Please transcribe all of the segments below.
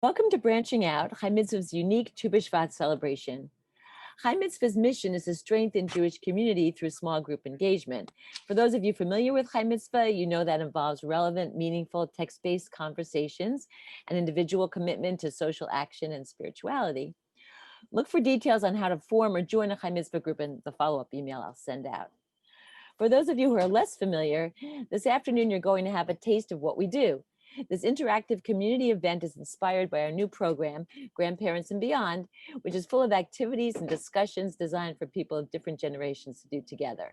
Welcome to Branching Out, Chai Mitzvah's unique Tu B'Shvat celebration. Chai Mitzvah's mission is to strengthen Jewish community through small group engagement. For those of you familiar with Chai Mitzvah, you know that involves relevant, meaningful, text-based conversations and individual commitment to social action and spirituality. Look for details on how to form or join a Chai Mitzvah group in the follow-up email I'll send out. For those of you who are less familiar, this afternoon you're going to have a taste of what we do. This interactive community event is inspired by our new program, Grandparents and Beyond, which is full of activities and discussions designed for people of different generations to do together.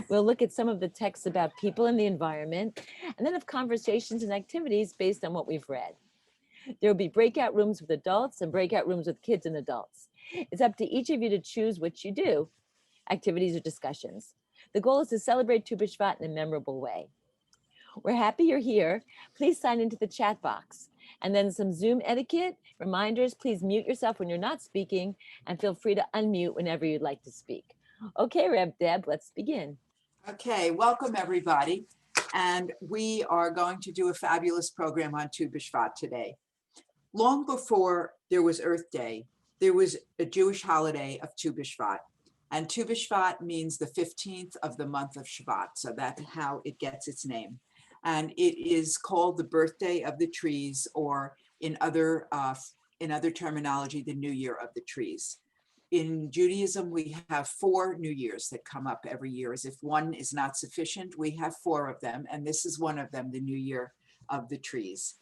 We'll look at some of the texts about people and the environment, and then have conversations and activities based on what we've read. There will be breakout rooms with adults and breakout rooms with kids and adults. It's up to each of you to choose what you do, activities or discussions. The goal is to celebrate Tu B'Shvat in a memorable way. We're happy you're here. Please sign into the chat box. And then some Zoom etiquette, reminders, please mute yourself when you're not speaking and feel free to unmute whenever you'd like to speak. Okay, Reb Deb, let's begin. Okay, welcome everybody. And we are going to do a fabulous program on Tu B'Shvat today. Long before there was Earth Day, there was a Jewish holiday of Tu B'Shvat. And Tu B'Shvat means the 15th of the month of Shvat. So that's how it gets its name. And it is called the birthday of the trees, or in other terminology, the New Year of the trees. In Judaism, we have 4 New Years that come up every year. As if one is not sufficient, we have 4 of them, and this is one of them, the New Year of the trees.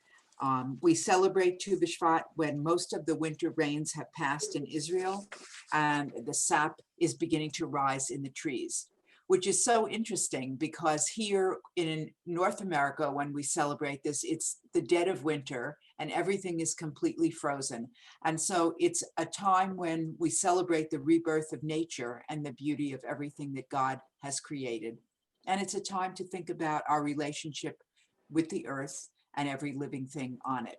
We celebrate Tu B'Shvat when most of the winter rains have passed in Israel, and the sap is beginning to rise in the trees, which is so interesting because here in North America, when we celebrate this, it's the dead of winter and everything is completely frozen. And so it's a time when we celebrate the rebirth of nature and the beauty of everything that God has created. And it's a time to think about our relationship with the earth and every living thing on it.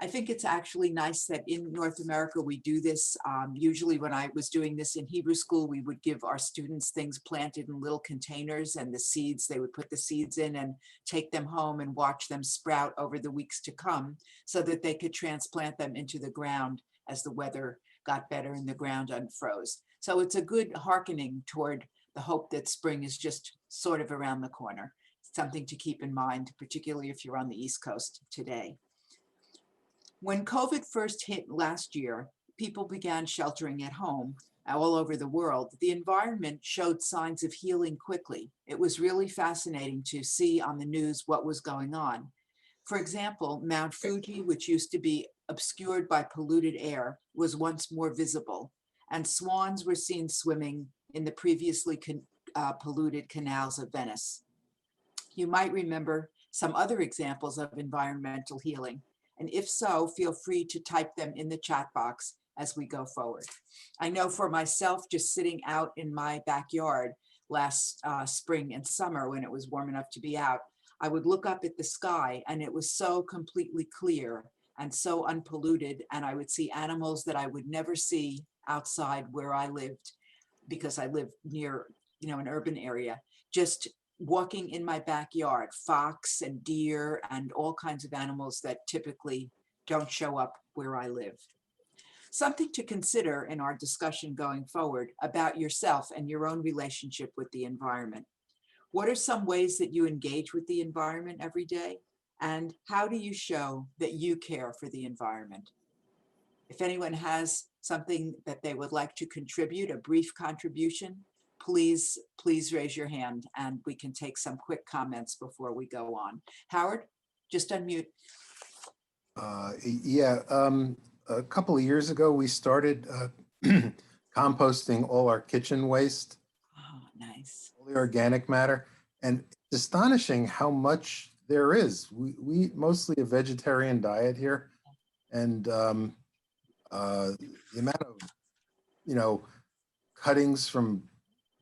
I think it's actually nice that in North America we do this. Usually when I was doing this in Hebrew school, we would give our students things planted in little containers, and the seeds, they would put the seeds in and take them home and watch them sprout over the weeks to come so that they could transplant them into the ground as the weather got better and the ground unfroze. So it's a good hearkening toward the hope that spring is just sort of around the corner. Something to keep in mind, particularly if you're on the East Coast today. When COVID first hit last year, people began sheltering at home all over the world. The environment showed signs of healing quickly. It was really fascinating to see on the news what was going on. For example, Mount Fuji, which used to be obscured by polluted air, was once more visible, and swans were seen swimming in the previously polluted canals of Venice. You might remember some other examples of environmental healing. And if so, feel free to type them in the chat box as we go forward. I know for myself, just sitting out in my backyard last spring and summer when it was warm enough to be out, I would look up at the sky and it was so completely clear and so unpolluted. And I would see animals that I would never see outside where I lived, because I live near, an urban area, just walking in my backyard, fox and deer and all kinds of animals that typically don't show up where I live. Something to consider in our discussion going forward about yourself and your own relationship with the environment. What are some ways that you engage with the environment every day? And how do you show that you care for the environment? If anyone has something that they would like to contribute, a brief contribution, please raise your hand and we can take some quick comments before we go on. Howard, just unmute. A couple of years ago, we started composting all our kitchen waste. Oh, nice. All the organic matter. And it's astonishing how much there is. We eat mostly a vegetarian diet here. And the amount of, cuttings from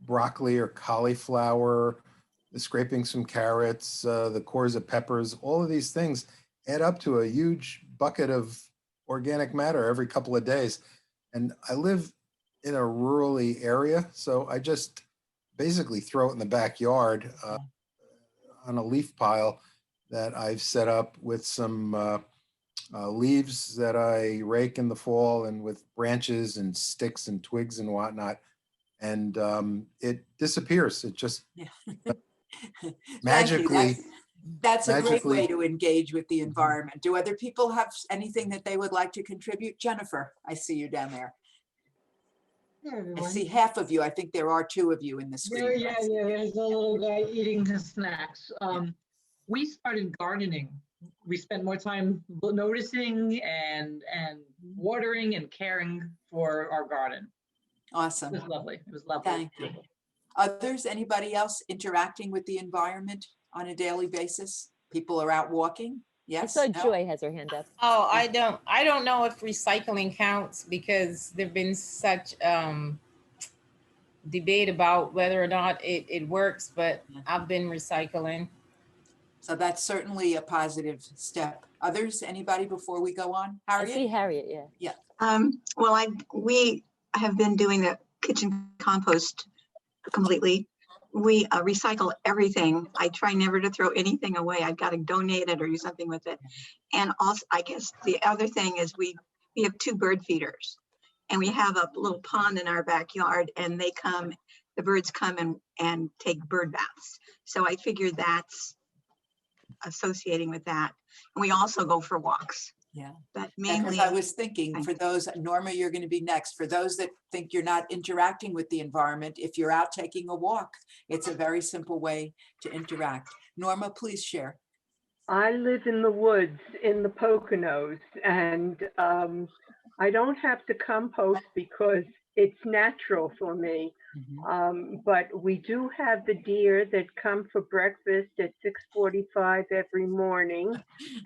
broccoli or cauliflower, the scrapings from carrots, the cores of peppers, all of these things add up to a huge bucket of organic matter every couple of days. And I live in a rural area, so I just basically throw it in the backyard on a leaf pile that I've set up with some leaves that I rake in the fall and with branches and sticks and twigs and whatnot. And it disappears. It just Yeah. Thank you. magically, That's a great way magically. to engage with the environment. Do other people have anything that they would like to contribute? Jennifer, I see you down there. Hey, I everyone. see half of you. I think there are two of you in the Yeah, screen. yeah, yeah. There's a little guy eating his snacks. We started gardening. We spent more time noticing and watering and caring for our garden. It Awesome. was lovely. It was lovely. Thank you. Others, anybody else interacting with the environment on a daily basis? People are out walking? Yes? I saw No? Joy has her hand up. Oh, I don't know if recycling counts because there've been such debate about whether or not it works, but Yeah. I've been recycling. So that's certainly a positive step. Others, anybody before we go on? I see Harriet? Harriet, yeah. Well, we have been doing the kitchen compost completely. We recycle everything. I try never to throw anything away. I've got to donate it or do something with it. And also, I guess the other thing is we have 2 bird feeders, and we have a little pond in our backyard, and the birds come and take bird baths. So I figured that's associating with that. And we also go for walks. Yeah. But Because mainly, I was thinking for those, Norma, you're going to be next. For those that think you're not interacting with the environment, if you're out taking a walk, it's a very simple way to interact. Norma, please share. I live in the woods in the Poconos, and I don't have to compost because it's natural for me. But we do have the deer that come for breakfast at 6:45 every morning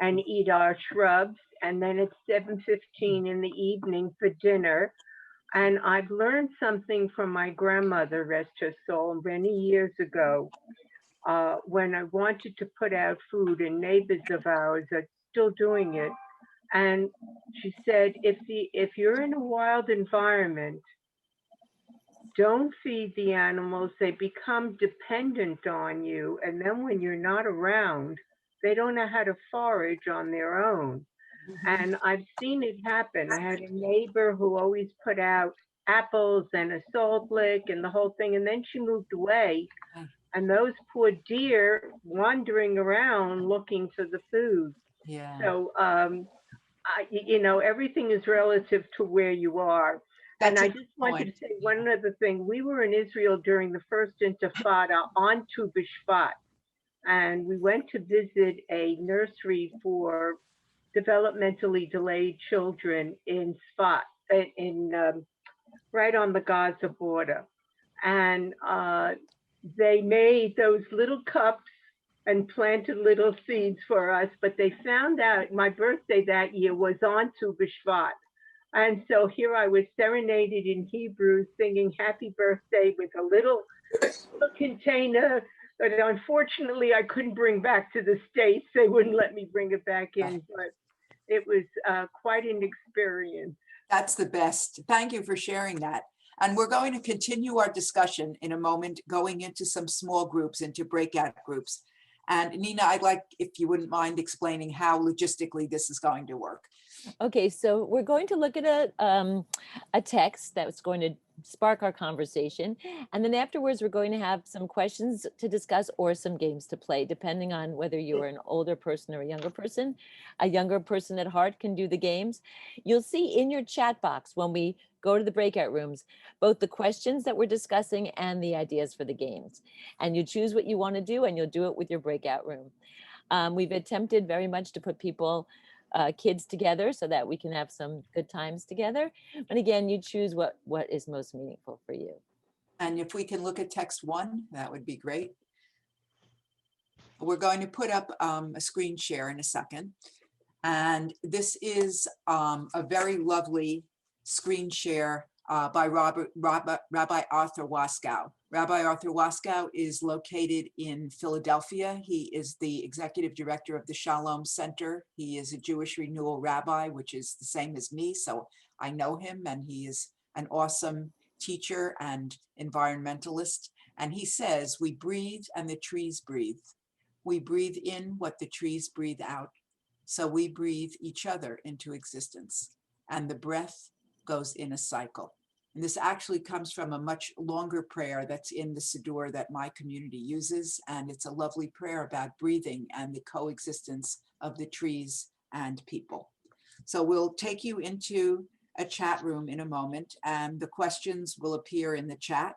and eat our shrubs. And then at 7:15 in the evening for dinner. And I've learned something from my grandmother, rest her soul, many years ago. When I wanted to put out food, and neighbors of ours are still doing it. And she said, if you're in a wild environment, don't feed the animals. They become dependent on you. And then when you're not around, they don't know how to forage on their own. And I've seen it happen. I had a neighbor who always put out apples and a salt lick and the whole thing. And then she moved away. And those poor deer wandering around looking for the food. Yeah. So, everything is relative to where you are. And I just wanted to say one other thing. We were in Israel during the first Intifada on Tu B'Shvat, and we went to visit a nursery for developmentally delayed children in Sfat, right on the Gaza border. And they made those little cups and planted little seeds for us, but they found out my birthday that year was on Tu B'Shvat. And so here I was serenaded in Hebrew, singing happy birthday with a little container that unfortunately I couldn't bring back to the States. They wouldn't let me bring it back in, but it was quite an experience. That's the best. Thank you for sharing that. And we're going to continue our discussion in a moment, going into some small groups, into breakout groups. And Nina, I'd like, if you wouldn't mind explaining how logistically this is going to work. Okay, so we're going to look at a text that's going to spark our conversation. And then afterwards, we're going to have some questions to discuss or some games to play, depending on whether you're an older person or a younger person. A younger person at heart can do the games. You'll see in your chat box when we go to the breakout rooms, both the questions that we're discussing and the ideas for the games. And you choose what you want to do and you'll do it with your breakout room. We've attempted very much to put kids together so that we can have some good times together. And again, you choose what is most meaningful for you. And if we can look at text 1, that would be great. We're going to put up a screen share in a second. And this is a very lovely screen share by Rabbi Arthur Waskow. Rabbi Arthur Waskow is located in Philadelphia. He is the executive director of the Shalom Center. He is a Jewish renewal rabbi, which is the same as me. So I know him, and he is an awesome teacher and environmentalist. And he says, we breathe and the trees breathe. We breathe in what the trees breathe out. So we breathe each other into existence, and the breath goes in a cycle. And this actually comes from a much longer prayer that's in the Siddur that my community uses. And it's a lovely prayer about breathing and the coexistence of the trees and people. So we'll take you into a chat room in a moment, and the questions will appear in the chat.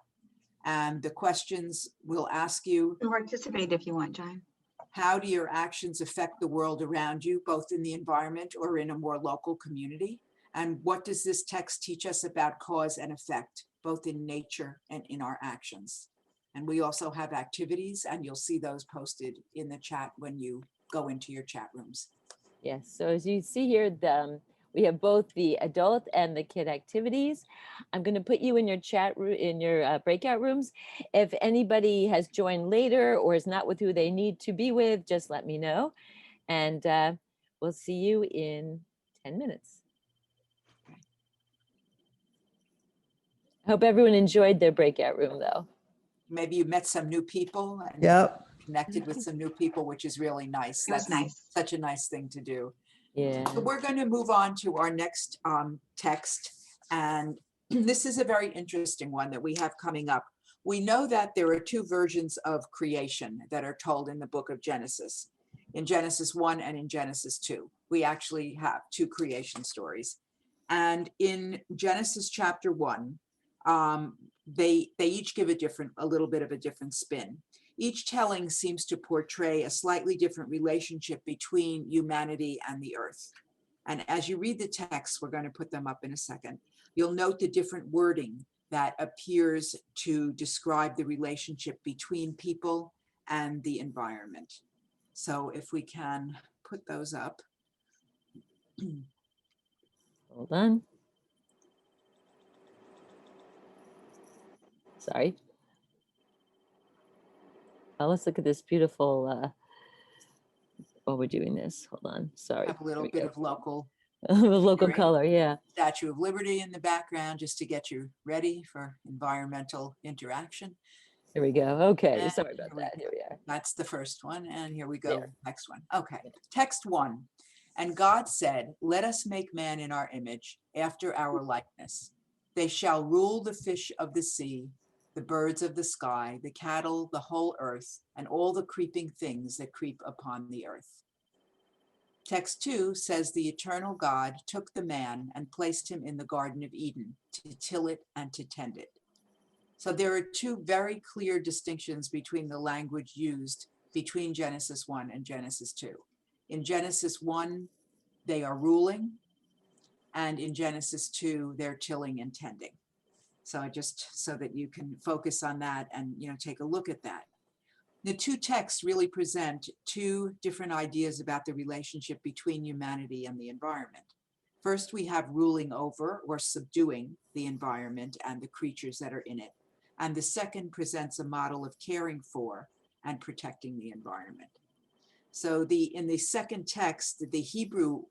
And the questions will ask you, Participate if you want, John. how do your actions affect the world around you, both in the environment or in a more local community? And what does this text teach us about cause and effect, both in nature and in our actions? And we also have activities, and you'll see those posted in the chat when you go into your chat rooms. Yes, so as you see here, we have both the adult and the kid activities. I'm going to put you in your chat room, in your breakout rooms. If anybody has joined later or is not with who they need to be with, just let me know. And we'll see you in 10 minutes. I hope everyone enjoyed their breakout room, though. Maybe you met some new people and Yep. connected with some new people, which is really nice. It was nice. Such a nice thing to do. Yeah. So we're going to move on to our next text. And this is a very interesting one that we have coming up. We know that there are two versions of creation that are told in the book of Genesis. In Genesis 1 and in Genesis 2. We actually have two creation stories. And in Genesis chapter 1, they each give a little bit of a different spin. Each telling seems to portray a slightly different relationship between humanity and the earth. And as you read the text, we're going to put them up in a second, you'll note the different wording that appears to describe the relationship between people and the environment. So if we can put those up. Hold on. Sorry. Oh, let's look at this beautiful, oh, we're doing this. Hold on. Sorry. Have a little bit of local local Great. color, yeah. Statue of Liberty in the background, just to get you ready for environmental interaction. Here we go. Okay, And sorry about here we that. Here we are. That's the first one. And here we go. Yeah. Next one. Okay. Text 1. And God said, let us make man in our image, after our likeness. They shall rule the fish of the sea, the birds of the sky, the cattle, the whole earth, and all the creeping things that creep upon the earth. Text 2 says the eternal God took the man and placed him in the Garden of Eden to till it and to tend it. So there are two very clear distinctions between the language used between Genesis 1 and Genesis 2. In Genesis 1, they are ruling, and in Genesis 2, they're tilling and tending. So just so that you can focus on that and take a look at that. The two texts really present two different ideas about the relationship between humanity and the environment. First, we have ruling over or subduing the environment and the creatures that are in it. And the second presents a model of caring for and protecting the environment. So in the second text, the Hebrew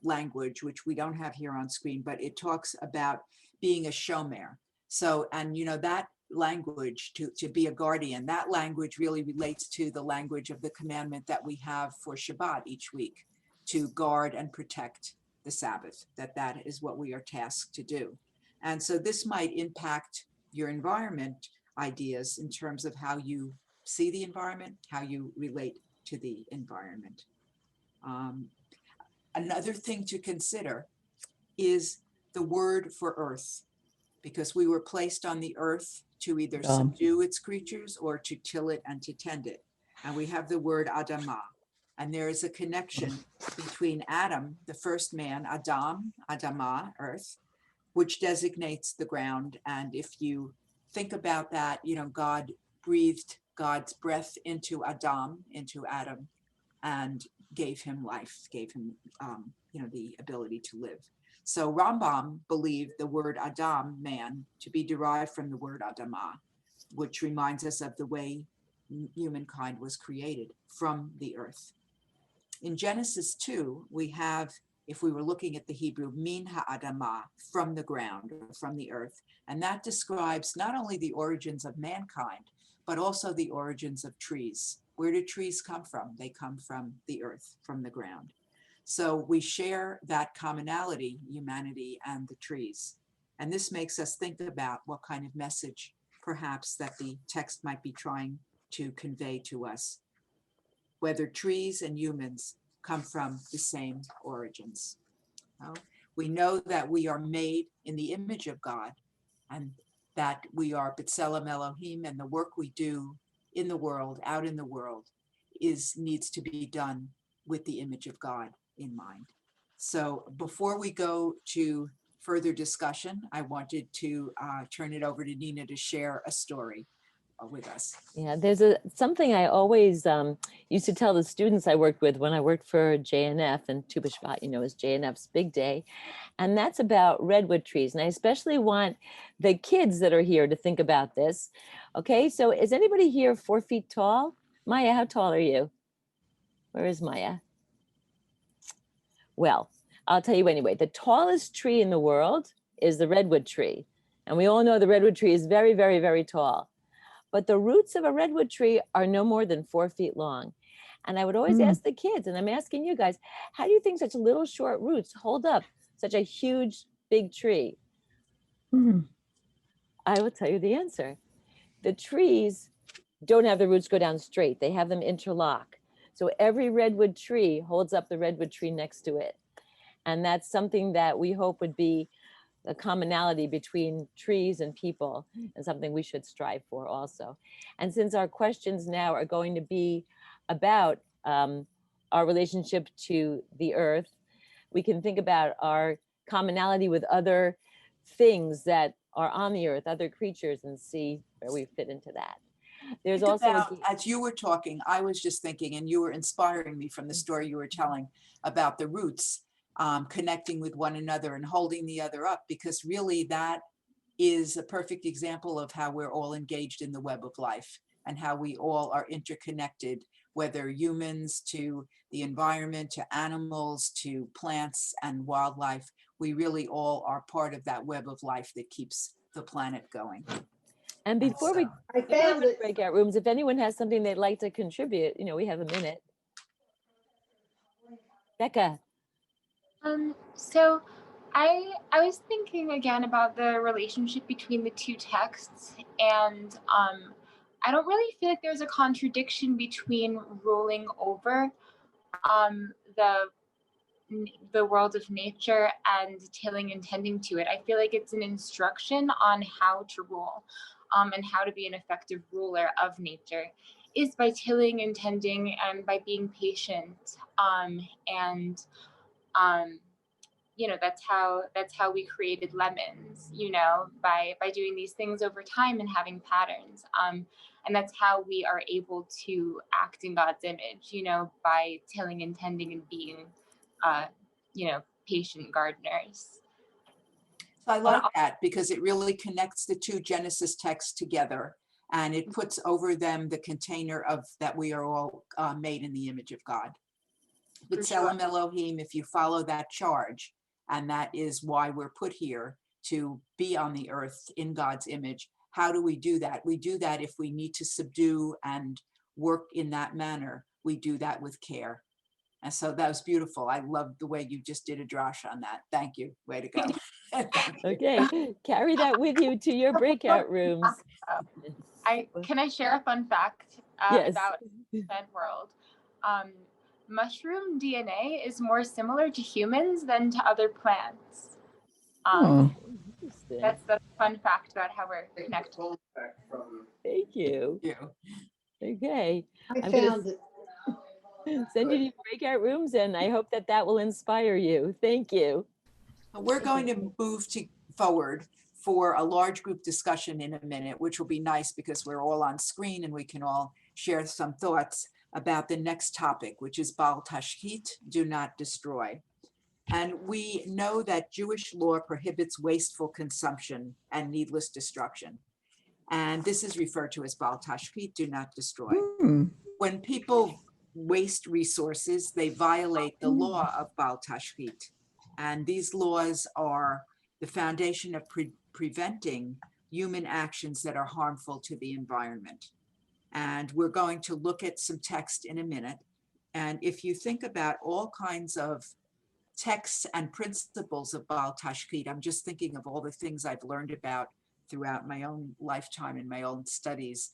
language, which we don't have here on screen, but it talks about being a shomer. So, and that language to be a guardian, that language really relates to the language of the commandment that we have for Shabbat each week, to guard and protect the Sabbath, that is what we are tasked to do. And so this might impact your environment ideas in terms of how you see the environment, how you relate to the environment. Another thing to consider is the word for earth, because we were placed on the earth to either subdue its creatures or to till it and to tend it. And we have the word Adamah. And there is a connection between Adam, the first man, Adam, Adamah, earth, which designates the ground. And if you think about that, God breathed God's breath into Adam, into Adam, and gave him life, gave him, the ability to live. So Rambam believed the word Adam, man, to be derived from the word Adamah, which reminds us of the way humankind was created from the earth. In Genesis 2, we have, if we were looking at the Hebrew, min ha'adamah, from the ground, or from the earth. And that describes not only the origins of mankind, but also the origins of trees. Where do trees come from? They come from the earth, from the ground. So we share that commonality, humanity and the trees. And this makes us think about what kind of message perhaps that the text might be trying to convey to us, whether trees and humans come from the same origins. We know that we are made in the image of God, and that we are B'Tselem Elohim, and the work we do in the world, out in the world, needs to be done with the image of God in mind. So before we go to further discussion, I wanted to turn it over to Nina to share a story with us. Yeah, there's something I always used to tell the students I worked with when I worked for JNF, and Tu B'Shvat, is JNF's big day. And that's about redwood trees. And I especially want the kids that are here to think about this. Okay, so is anybody here 4 feet tall? Maya, how tall are you? Where is Maya? Well, I'll tell you anyway, the tallest tree in the world is the redwood tree. And we all know the redwood tree is very, very, very tall. But the roots of a redwood tree are no more than 4 feet long. And I would always ask the kids, and I'm asking you guys, how do you think such little short roots hold up such a huge, big tree? I will tell you the answer. The trees don't have the roots go down straight. They have them interlock. So every redwood tree holds up the redwood tree next to it. And that's something that we hope would be a commonality between trees and people, and something we should strive for also. And since our questions now are going to be about our relationship to the earth, we can think about our commonality with other things that are on the earth, other creatures, and see where we fit into that. There's Think also about, as you were talking, I was just thinking, and you were inspiring me from the story you were telling about the roots connecting with one another and holding the other up, because really that is a perfect example of how we're all engaged in the web of life and how we all are interconnected, whether humans to the environment, to animals, to plants and wildlife. We really all are part of that web of life that keeps the planet going. And before we go to breakout rooms, if anyone has something they'd like to contribute, we have a minute. Becca. So I was thinking again about the relationship between the two texts, and I don't really feel like there's a contradiction between ruling over the world of nature and tilling and tending to it. I feel like it's an instruction on how to rule, and how to be an effective ruler of nature is by tilling and tending and by being patient, that's how we created lemons, by doing these things over time and having patterns. And that's how we are able to act in God's image, by tilling and tending and being, patient gardeners. So I like that because it really connects the two Genesis texts together, and it puts over them the container of that we are all made in the image of God. B'Tselem Elohim, if you follow that charge, and that is why we're put here to be on the earth in God's image. How do we do that? We do that if we need to subdue and work in that manner. We do that with care. And so that was beautiful. I love the way you just did a drash on that. Thank you. Way to go. Okay, carry that with you to your breakout rooms. Can I share a fun fact Yes. about the world? Mushroom DNA is more similar to humans than to other plants. That's the fun fact about how we're connected. Thank you. Okay. I found it. Send you to your breakout rooms, and I hope that will inspire you. Thank you. We're going to move forward for a large group discussion in a minute, which will be nice because we're all on screen and we can all share some thoughts about the next topic, which is Bal Tashchit, do not destroy. And we know that Jewish law prohibits wasteful consumption and needless destruction. And this is referred to as Bal Tashchit, do not destroy. When people waste resources, they violate the law of Bal Tashchit. And these laws are the foundation of preventing human actions that are harmful to the environment. And we're going to look at some text in a minute. And if you think about all kinds of texts and principles of Baal Tashkit, I'm just thinking of all the things I've learned about throughout my own lifetime and my own studies.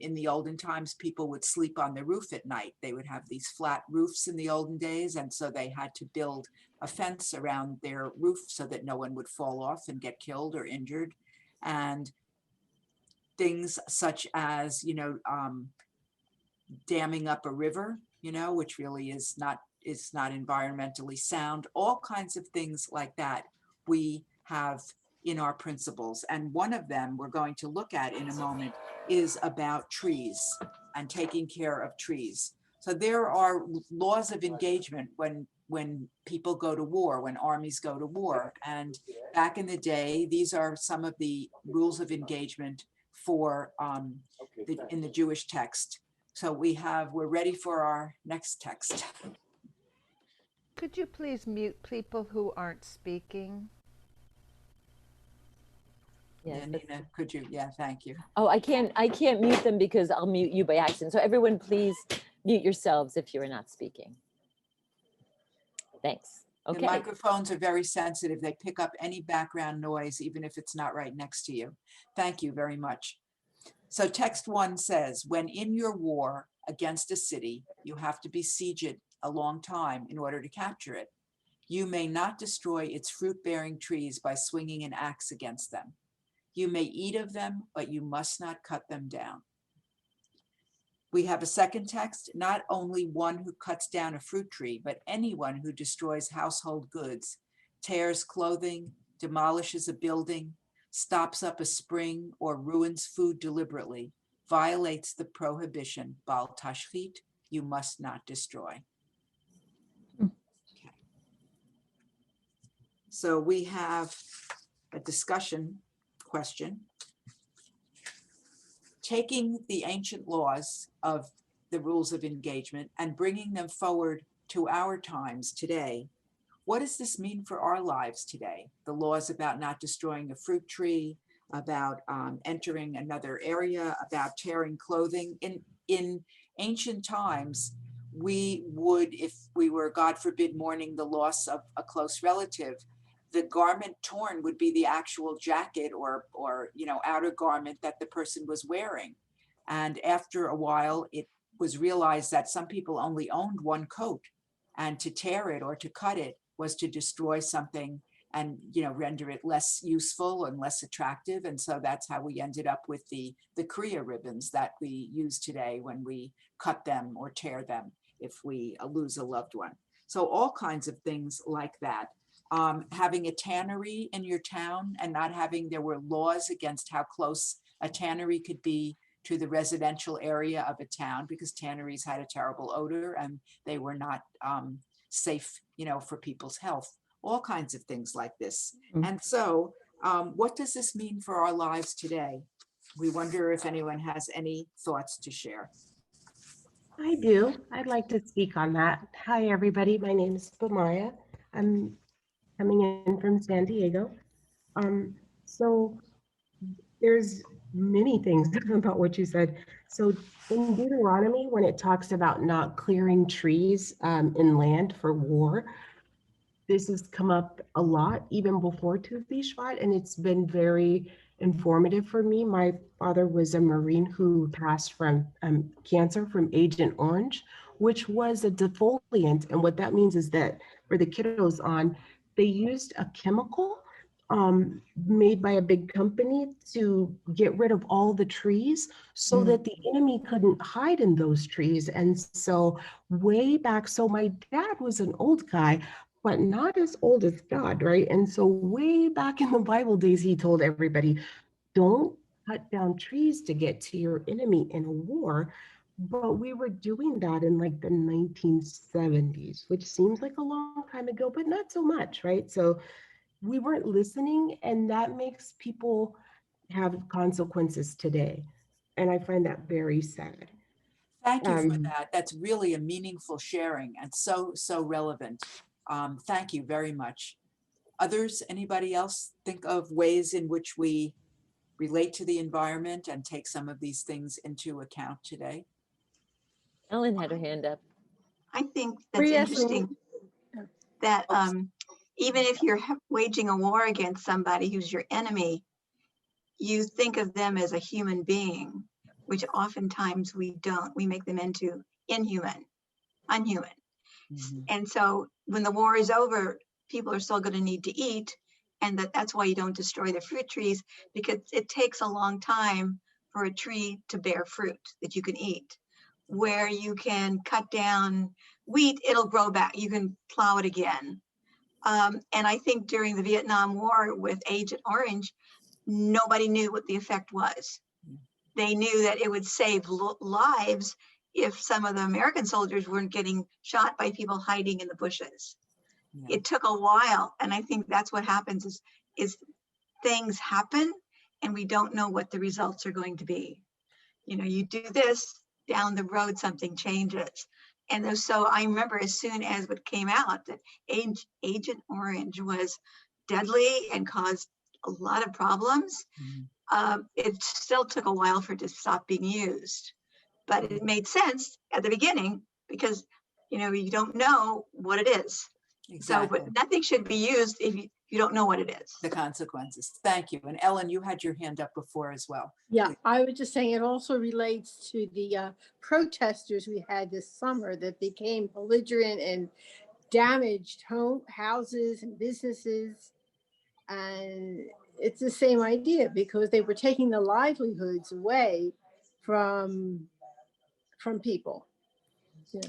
In the olden times, people would sleep on the roof at night. They would have these flat roofs in the olden days, and so they had to build a fence around their roof so that no one would fall off and get killed or injured. And things such as, damming up a river, which really is not environmentally sound, all kinds of things like that we have in our principles. And one of them we're going to look at in a moment is about trees and taking care of trees. So there are laws of engagement when people go to war, when armies go to war. And back in the day, these are some of the rules of engagement for in the Jewish text. So we're ready for our next text. Could you please mute people who aren't speaking? Yes, Yeah, Nina, could you? Yeah, thank you. oh, I can't mute them because I'll mute you by accident. So everyone please mute yourselves if you are not speaking. Thanks. The Okay. microphones are very sensitive. They pick up any background noise, even if it's not right next to you. Thank you very much. So text 1 says, when in your war against a city, you have to besiege it a long time in order to capture it. You may not destroy its fruit-bearing trees by swinging an axe against them. You may eat of them, but you must not cut them down. We have a second text, not only one who cuts down a fruit tree, but anyone who destroys household goods, tears clothing, demolishes a building, stops up a spring, or ruins food deliberately, violates the prohibition, Baal Tashchit, you must not destroy. Okay. So we have a discussion question. Taking the ancient laws of the rules of engagement and bringing them forward to our times today, what does this mean for our lives today? The laws about not destroying a fruit tree, about entering another area, about tearing clothing. In ancient times, we would, if we were, God forbid, mourning the loss of a close relative, the garment torn would be the actual jacket or outer garment that the person was wearing. And after a while, it was realized that some people only owned one coat, and to tear it or to cut it was to destroy something and render it less useful and less attractive. And so that's how we ended up with the Kriya ribbons that we use today when we cut them or tear them if we lose a loved one. So all kinds of things like that. Having a tannery in your town and not having, there were laws against how close a tannery could be to the residential area of a town because tanneries had a terrible odor and they were not safe, for people's health, all kinds of things like this. Mm-hmm. And so what does this mean for our lives today? We wonder if anyone has any thoughts to share. I do. I'd like to speak on that. Hi, everybody. My name is Bamaya. I'm coming in from San Diego. So there's many things about what you said. So in Deuteronomy, when it talks about not clearing trees in land for war, this has come up a lot even before Tu B'Shvat, and it's been very informative for me. My father was a Marine who passed from cancer from Agent Orange, which was a defoliant. And what that means is that for the kiddos on, they used a chemical made by a big company to get rid of all the trees so that the enemy couldn't hide in those trees. And so way back, so my dad was an old guy, but not as old as God, right? And so way back in the Bible days, he told everybody, don't cut down trees to get to your enemy in a war. But we were doing that in like the 1970s, which seems like a long time ago, but not so much, right? So we weren't listening, and that makes people have consequences today. And I find that very sad. Thank you for that. That's really a meaningful sharing and so relevant. Thank you very much. Others, anybody else think of ways in which we relate to the environment and take some of these things into account today? Ellen had her hand up. I think that's interesting. that even if you're waging a war against somebody who's your enemy, you think of them as a human being, which oftentimes we don't. We make them into unhuman. And so when the war is over, people are still going to need to eat. And that's why you don't destroy the fruit trees, because it takes a long time for a tree to bear fruit that you can eat. Where you can cut down wheat, it'll grow back. You can plow it again. And I think during the Vietnam War with Agent Orange, nobody knew what the effect was. They knew that it would save lives if some of the American soldiers weren't getting shot by people hiding in the bushes. Yeah. It took a while. And I think that's what happens is things happen and we don't know what the results are going to be. You know, you do this, down the road, something changes. And so I remember as soon as it came out that Agent Orange was deadly and caused a lot of problems. It still took a while for it to stop being used, but it made sense at the beginning because, you know, you don't know what it is. Exactly. So, but nothing should be used if you don't know what it is. The consequences. Thank you. And Ellen, you had your hand up before as well. Yeah, I was just saying it also relates to the protesters we had this summer that became belligerent and damaged houses and businesses. And it's the same idea because they were taking the livelihoods away from people. Yeah.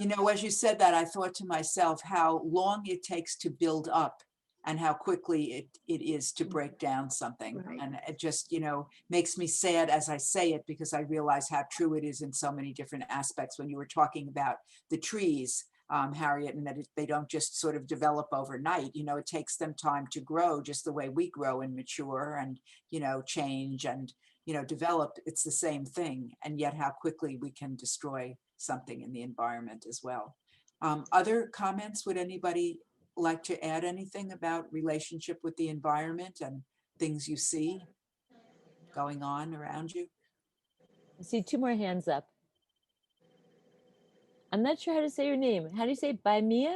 You know, as you said that, I thought to myself how long it takes to build up and how quickly it is to break down something. Right. And it just, you know, makes me sad as I say it because I realize how true it is in so many different aspects. When you were talking about the trees, Harriet, and that they don't just sort of develop overnight. You know, it takes them time to grow just the way we grow and mature and, you know, change and, you know, develop. It's the same thing. And yet how quickly we can destroy something in the environment as well. Other comments? Would anybody like to add anything about relationship with the environment and things you see going on around you? I see two more hands up. I'm not sure how to say your name. How do you say Baimia?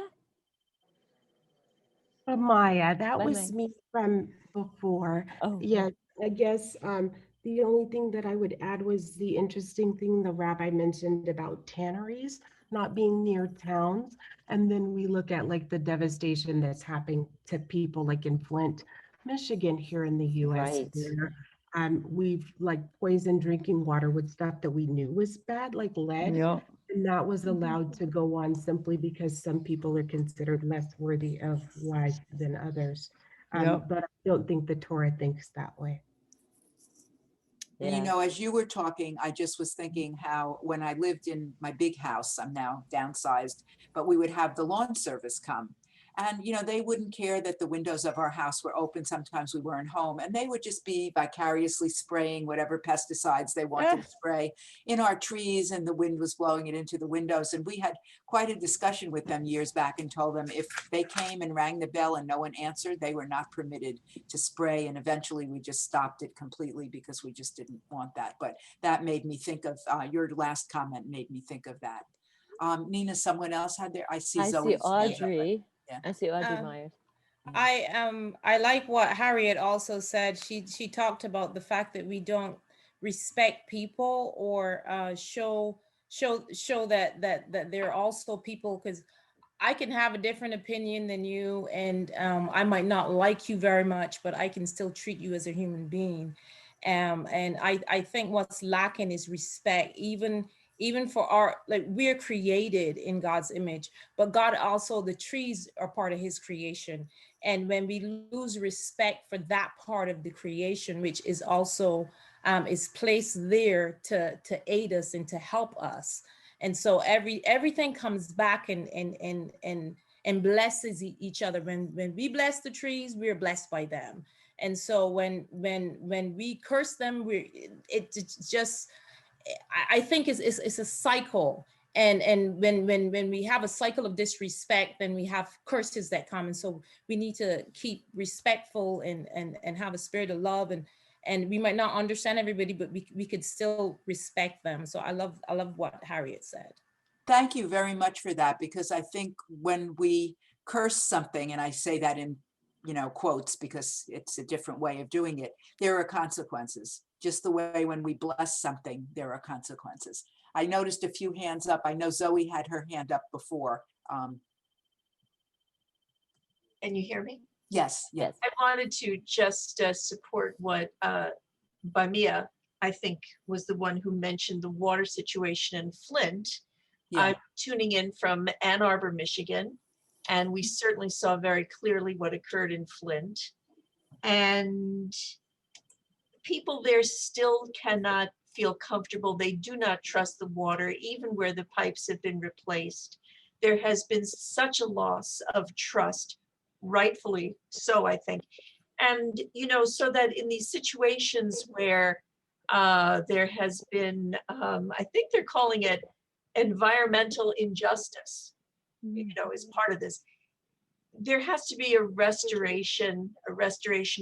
Maya, that was me from before. Oh. Yeah, I guess the only thing that I would add was the interesting thing the rabbi mentioned about tanneries not being near towns. And then we look at like the devastation that's happening to people like in Flint, Michigan here in the US. Right. Where, we've like poisoned drinking water with stuff that we knew was bad, like lead. Yeah. And that was allowed to go on simply because some people are considered less worthy of life than others. But I don't think the Torah thinks that way. Yeah. And you know, as you were talking, I just was thinking how when I lived in my big house, I'm now downsized, but we would have the lawn service come. And, you know, they wouldn't care that the windows of our house were open. Sometimes we weren't home and they would just be vicariously spraying whatever pesticides they wanted to spray in our trees, and the wind was blowing it into the windows. And we had quite a discussion with them years back and told them if they came and rang the bell and no one answered, they were not permitted to spray. And eventually we just stopped it completely because we just didn't want that. But that made me think of your last comment made me think of that. Nina, someone else had there? I see Audrey. Yeah. I see Audrey Myers. I like what Harriet also said. She talked about the fact that we don't respect people or show that there are also people, because I can have a different opinion than you, and I might not like you very much, but I can still treat you as a human being. And I think what's lacking is respect, even for our, like, we're created in God's image, but God also, the trees are part of his creation. And when we lose respect for that part of the creation, which is also is placed there to aid us and to help us. And so everything comes back and blesses each other. When we bless the trees, we're blessed by them. And so when we curse them, it's just, I think it's a cycle, and when we have a cycle of disrespect, then we have curses that come, and so we need to keep respectful and have a spirit of love, and we might not understand everybody, but we could still respect them. So I love what Harriet said. Thank you very much for that, because I think when we curse something, and I say that in, quotes because it's a different way of doing it, there are consequences. Just the way when we bless something, there are consequences. I noticed a few hands up. I know Zoe had her hand up before. Can you hear me? Yes, yes. I wanted to just support what Bamia, I think, was the one who mentioned the water situation in Flint. Yeah. I'm tuning in from Ann Arbor, Michigan, and we certainly saw very clearly what occurred in Flint. And people there still cannot feel comfortable. They do not trust the water, even where the pipes have been replaced. There has been such a loss of trust, rightfully so, I think. And, so that in these situations where there has been, I think they're calling it environmental injustice, as part of this, there has to be a restoration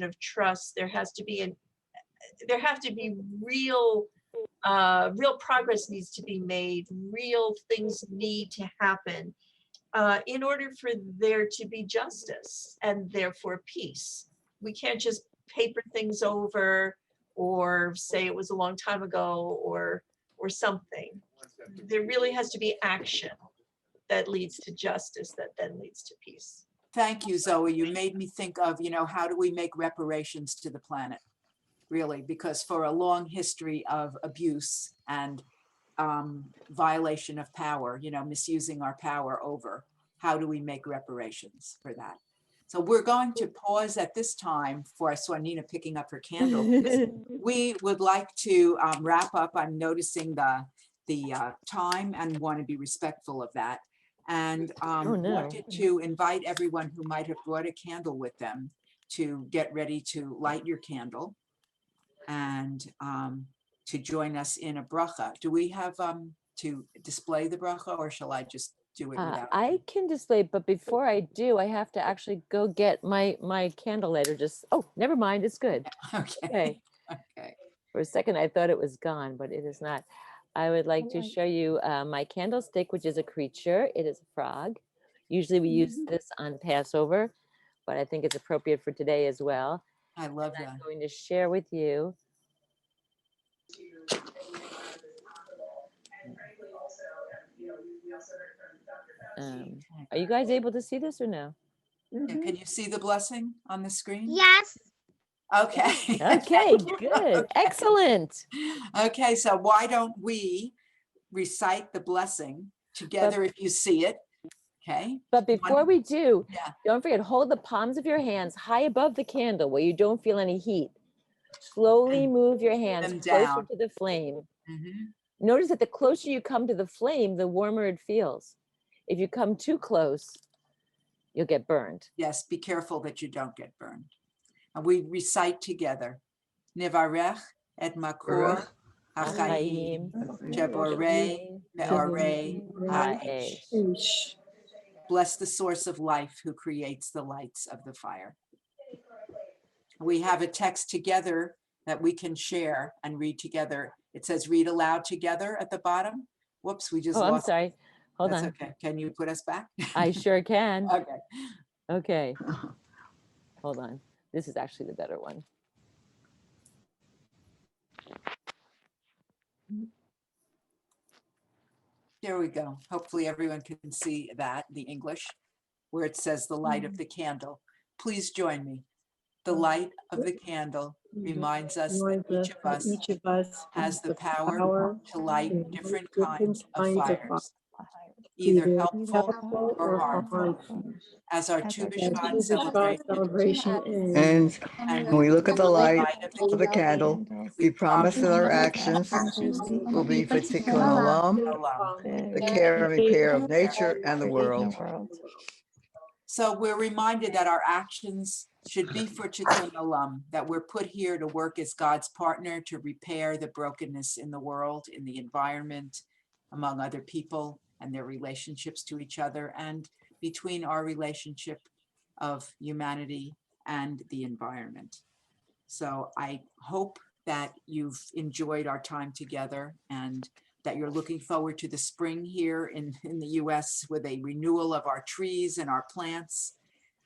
of trust. There have to be real progress needs to be made. Real things need to happen in order for there to be justice and therefore peace. We can't just paper things over or say it was a long time ago or something. There really has to be action that leads to justice, that then leads to peace. Thank you, Zoe. You made me think of, how do we make reparations to the planet? Really, because for a long history of abuse and violation of power, misusing our power over, how do we make reparations for that? So we're going to pause at this time for, I saw Nina picking up her candle. We would like to wrap up. I'm noticing the time and want to be respectful of that. And wanted to invite everyone who might have brought a candle with them to get ready to light your candle and to join us in a bracha. Do we have to display the bracha, or shall I just do it without? I can display, but before I do, I have to actually go get my candle lighter. Never mind, it's good. Okay. For a second, I thought it was gone, but it is not. I would like to show you my candlestick, which is a creature. It is a frog. Usually we use this on Passover, but I think it's appropriate for today as well. I love that. I'm going to share with you. Are you guys able to see this or no? Can you see the blessing on the screen? Yes. Okay. Okay, good. Excellent. Okay, so why don't we recite the blessing together if you see it? Okay. But before we do, don't forget, hold the palms of your hands high above the candle where you don't feel any heat. Slowly move your hands closer to the flame. Notice that the closer you come to the flame, the warmer it feels. If you come too close, you'll get burned. Yes, be careful that you don't get burned. And we recite together. Nevarech et makor hachayim sheborei me'orei ha'esh. Bless the source of life who creates the lights of the fire. We have a text together that we can share and read together. It says read aloud together at the bottom. Whoops, we just lost. I'm sorry. Hold on. Okay. Can you put us back? I sure can. Okay. Okay. Hold on. This is actually the better one. There we go. Hopefully everyone can see that, the English, where it says the light of the candle. Please join me. The light of the candle reminds us that each of us has the power to light different kinds of fires, either helpful or harmful. As our Tu B'Shvat celebration ends, and we look at the light of the candle, we promise that our actions will be for Tikkun Olam, the care and repair of nature and the world. So we're reminded that our actions should be for Tikkun Olam, that we're put here to work as God's partner to repair the brokenness in the world, in the environment, among other people and their relationships to each other, and between our relationship of humanity and the environment. So I hope that you've enjoyed our time together, and that you're looking forward to the spring here in the US with a renewal of our trees and our plants.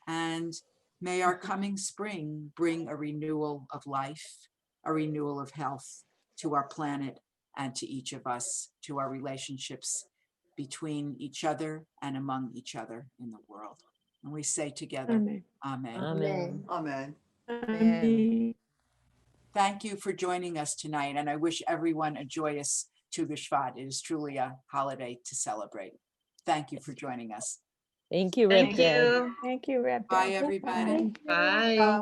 And may our coming spring bring a renewal of life, a renewal of health to our planet and to each of us, to our relationships between each other and among each other in the world. And we say together, Amen. Amen. Amen. Amen. Amen. Thank you for joining us tonight, and I wish everyone a joyous Tu B'Shvat. It is truly a holiday to celebrate. Thank you for joining us. Thank you, Thank Rivka. you. Thank you, Rebecca. Bye, everybody. Bye.